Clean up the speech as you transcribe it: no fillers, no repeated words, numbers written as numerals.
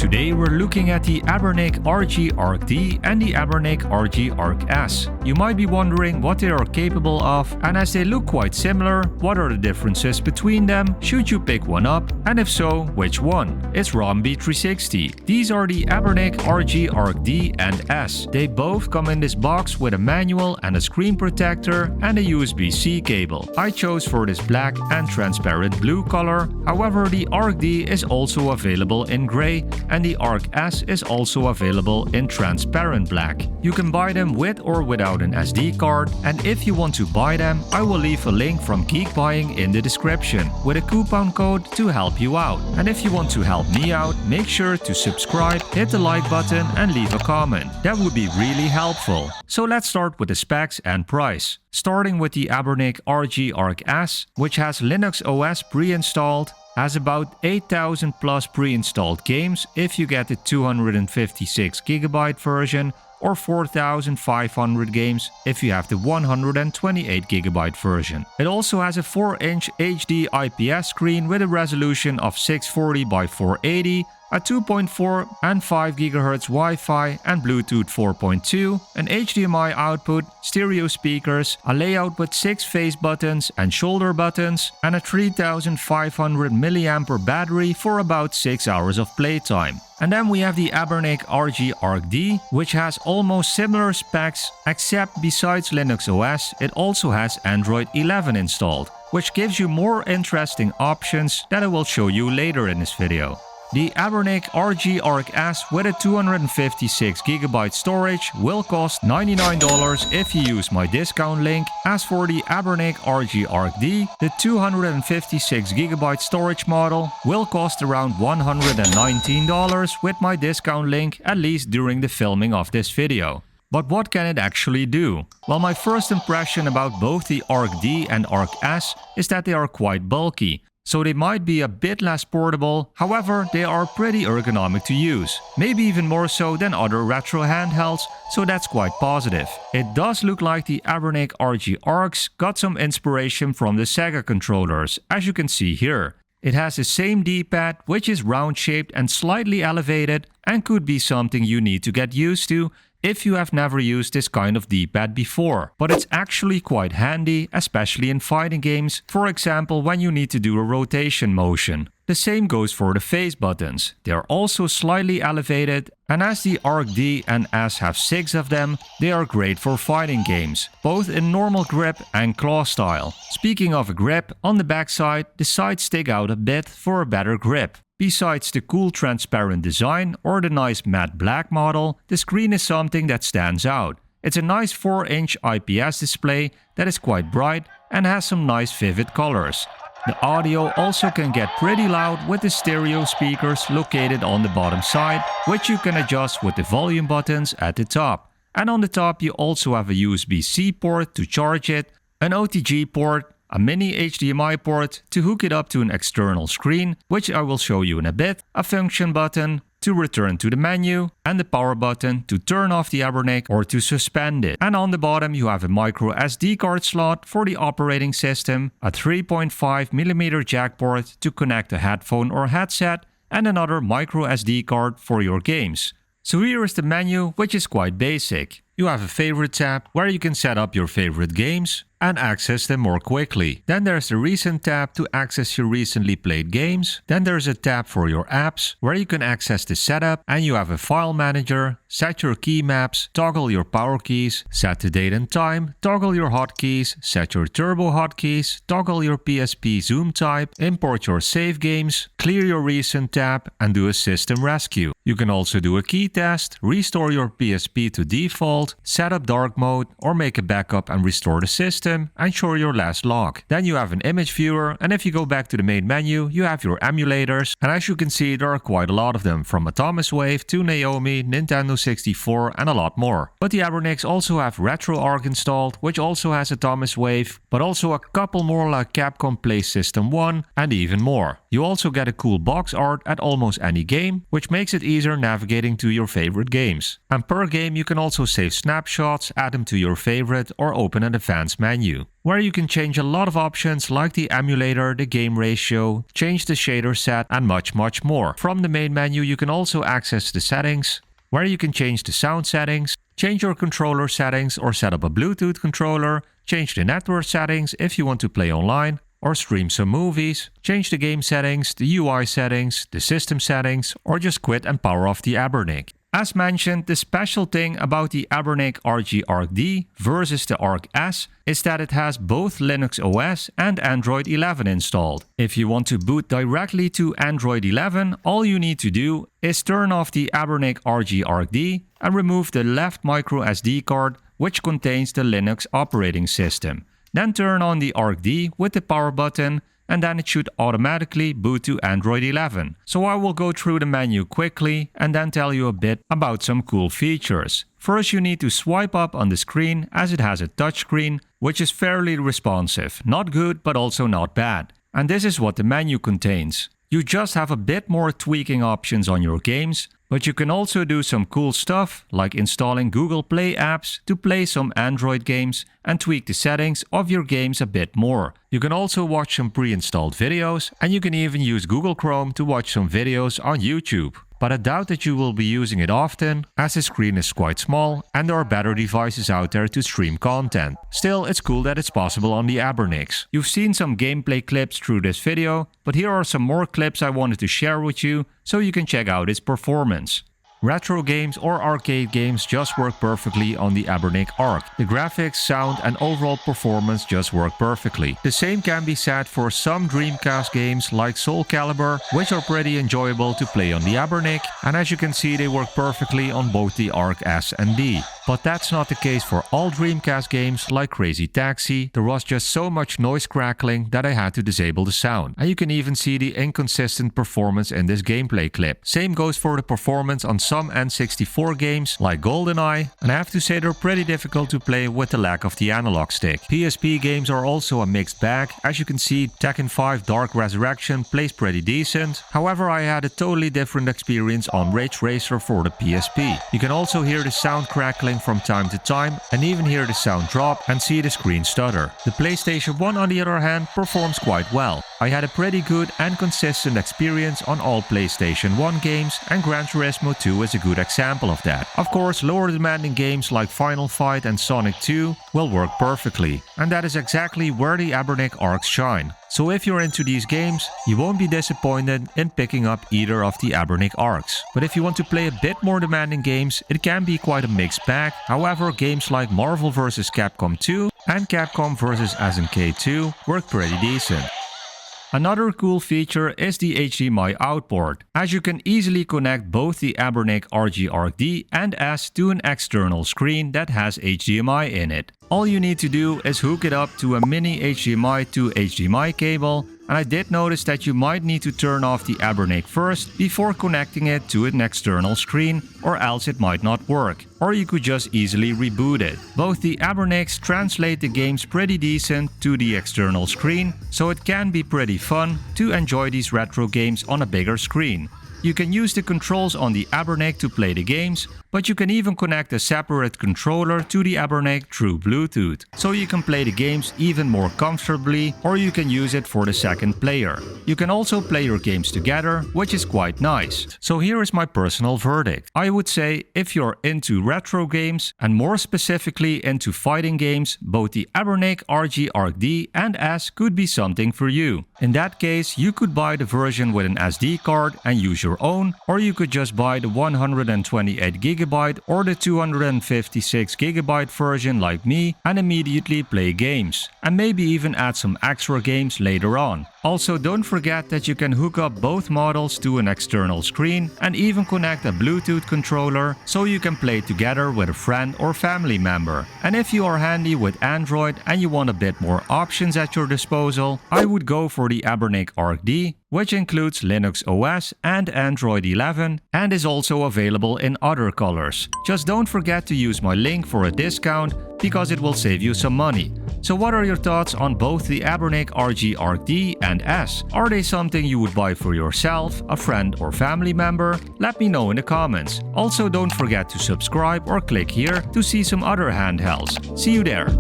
Today we're looking at the Anbernic RG Arc-D and the Anbernic RG Arc-S. You might be wondering what they are capable of, and as they look quite similar, what are the differences between them? Should you pick one up? And if so, which one? It's ROMB360. These are the Anbernic RG Arc-D and S. They both come in this box with a manual and a screen protector and a USB-C cable. I chose for this black and transparent blue color. However, the Arc-D is also available in gray and the Arc-S is also available in transparent black. You can buy them with or without an SD card, and if you want to buy them, I will leave a link from Geek Buying in the description with a coupon code to help you out. And if you want to help me out, make sure to subscribe, hit the like button and leave a comment. That would be really helpful. So let's start with the specs and price. Starting with the Anbernic RG Arc-S, which has Linux OS pre-installed, has about 8,000 plus pre-installed games if you get the 256GB version, or 4,500 games if you have the 128GB version. It also has a 4-inch HD IPS screen with a resolution of 640 by 480, a 2.4 and 5 GHz Wi-Fi and Bluetooth 4.2, an HDMI output, stereo speakers, a layout with 6 face buttons and shoulder buttons, and a 3500 mAh battery for about 6 hours of playtime. And then we have the Anbernic RG Arc-D, which has almost similar specs, except besides Linux OS, it also has Android 11 installed, which gives you more interesting options that I will show you later in this video. The Anbernic RG Arc-S with a 256GB storage will cost $99 if you use my discount link. As for the Anbernic RG Arc-D, the 256GB storage model will cost around $119 with my discount link, at least during the filming of this video. But what can it actually do? Well, my first impression about both the Arc-D and Arc-S is that they are quite bulky. So they might be a bit less portable, however they are pretty ergonomic to use. Maybe even more so than other retro handhelds, so that's quite positive. It does look like the Anbernic RG Arcs got some inspiration from the Sega controllers, as you can see here. It has the same D-pad, which is round shaped and slightly elevated, and could be something you need to get used to if you have never used this kind of D-pad before. But it's actually quite handy, especially in fighting games, for example when you need to do a rotation motion. The same goes for the face buttons. They are also slightly elevated, and as the Arc-D and S have 6 of them, they are great for fighting games, both in normal grip and claw style. Speaking of a grip, on the backside, the sides stick out a bit for a better grip. Besides the cool transparent design or the nice matte black model, the screen is something that stands out. It's a nice 4-inch IPS display that is quite bright and has some nice vivid colors. The audio also can get pretty loud with the stereo speakers located on the bottom side, which you can adjust with the volume buttons at the top. And on the top you also have a USB-C port to charge it, an OTG port, a mini HDMI port to hook it up to an external screen, which I will show you in a bit, a function button to return to the menu, and the power button to turn off the Anbernic or to suspend it. And on the bottom you have a micro SD card slot for the operating system, a 3.5mm jack port to connect a headphone or headset, and another micro SD card for your games. So here is the menu, which is quite basic. You have a favorite tab where you can set up your favorite games and access them more quickly. Then there's the recent tab to access your recently played games. Then there's a tab for your apps where you can access the setup, and you have a file manager, set your key maps, toggle your power keys, set the date and time, toggle your hotkeys, set your turbo hotkeys, toggle your PSP zoom type, import your save games, clear your recent tab and do a system rescue. You can also do a key test, restore your PSP to default, set up dark mode or make a backup and restore the system, and show your last log. Then you have an image viewer, and if you go back to the main menu you have your emulators, and as you can see there are quite a lot of them, from Atomic Wave to Naomi, Nintendo 64 and a lot more. But the Anbernics also have RetroArch installed, which also has Atomic Wave, but also a couple more like Capcom Play System 1 and even more. You also get a cool box art at almost any game, which makes it easier navigating to your favorite games. And per game you can also save snapshots, add them to your favorite, or open an advanced menu, where you can change a lot of options like the emulator, the game ratio, change the shader set, and much more. From the main menu you can also access the settings, where you can change the sound settings, change your controller settings or set up a Bluetooth controller, change the network settings if you want to play online or stream some movies, change the game settings, the UI settings, the system settings, or just quit and power off the Anbernic. As mentioned, the special thing about the Anbernic RG Arc-D versus the Arc-S is that it has both Linux OS and Android 11 installed. If you want to boot directly to Android 11, all you need to do is turn off the Anbernic RG Arc-D and remove the left micro SD card which contains the Linux operating system. Then turn on the Arc-D with the power button and then it should automatically boot to Android 11. So I will go through the menu quickly and then tell you a bit about some cool features. First, you need to swipe up on the screen as it has a touchscreen, which is fairly responsive. Not good, but also not bad. And this is what the menu contains. You just have a bit more tweaking options on your games, but you can also do some cool stuff like installing Google Play apps to play some Android games and tweak the settings of your games a bit more. You can also watch some pre-installed videos and you can even use Google Chrome to watch some videos on YouTube. But I doubt that you will be using it often as the screen is quite small and there are better devices out there to stream content. Still, it's cool that it's possible on the Anbernics. You've seen some gameplay clips through this video, but here are some more clips I wanted to share with you so you can check out its performance. Retro games or arcade games just work perfectly on the Anbernic Arc. The graphics, sound and overall performance just work perfectly. The same can be said for some Dreamcast games like Soul Calibur, which are pretty enjoyable to play on the Anbernic, and as you can see they work perfectly on both the Arc-S and D. But that's not the case for all Dreamcast games like Crazy Taxi. There was just so much noise crackling that I had to disable the sound. And you can even see the inconsistent performance in this gameplay clip. Same goes for the performance on some N64 games like GoldenEye, and I have to say they're pretty difficult to play with the lack of the analog stick. PSP games are also a mixed bag. As you can see, Tekken 5 Dark Resurrection plays pretty decent. However, I had a totally different experience on Ridge Racer for the PSP. You can also hear the sound crackling from time to time and even hear the sound drop and see the screen stutter. The PlayStation 1 on the other hand performs quite well. I had a pretty good and consistent experience on all PlayStation 1 games and Gran Turismo 2 is a good example of that. Of course, lower demanding games like Final Fight and Sonic 2 will work perfectly, and that is exactly where the Anbernic Arcs shine. So if you're into these games, you won't be disappointed in picking up either of the Anbernic Arcs. But if you want to play a bit more demanding games, it can be quite a mixed bag. However, games like Marvel vs. Capcom 2 and Capcom vs. SNK 2 work pretty decent. Another cool feature is the HDMI outboard, as you can easily connect both the Anbernic RG Arc-D and S to an external screen that has HDMI in it. All you need to do is hook it up to a mini HDMI to HDMI cable, and I did notice that you might need to turn off the Anbernic first before connecting it to an external screen, or else it might not work. Or you could just easily reboot it. Both the Anbernics translate the games pretty decent to the external screen, so it can be pretty fun to enjoy these retro games on a bigger screen. You can use the controls on the Anbernic to play the games, but you can even connect a separate controller to the Anbernic through Bluetooth, so you can play the games even more comfortably, or you can use it for the second player. You can also play your games together, which is quite nice. So here is my personal verdict. I would say if you're into retro games, and more specifically into fighting games, both the Anbernic RG Arc-D and S could be something for you. In that case, you could buy the version with an SD card and use your own, or you could just buy the 128GB or the 256GB version like me and immediately play games, and maybe even add some extra games later on. Also, don't forget that you can hook up both models to an external screen and even connect a Bluetooth controller so you can play together with a friend or family member. And if you are handy with Android and you want a bit more options at your disposal, I would go for the Anbernic Arc-D, which includes Linux OS and Android 11 and is also available in other colors. Just don't forget to use my link for a discount because it will save you some money. So what are your thoughts on both the Anbernic RG Arc-D and S. Are they something you would buy for yourself, a friend or family member? Let me know in the comments. Also, don't forget to subscribe or click here to see some other handhelds. See you there.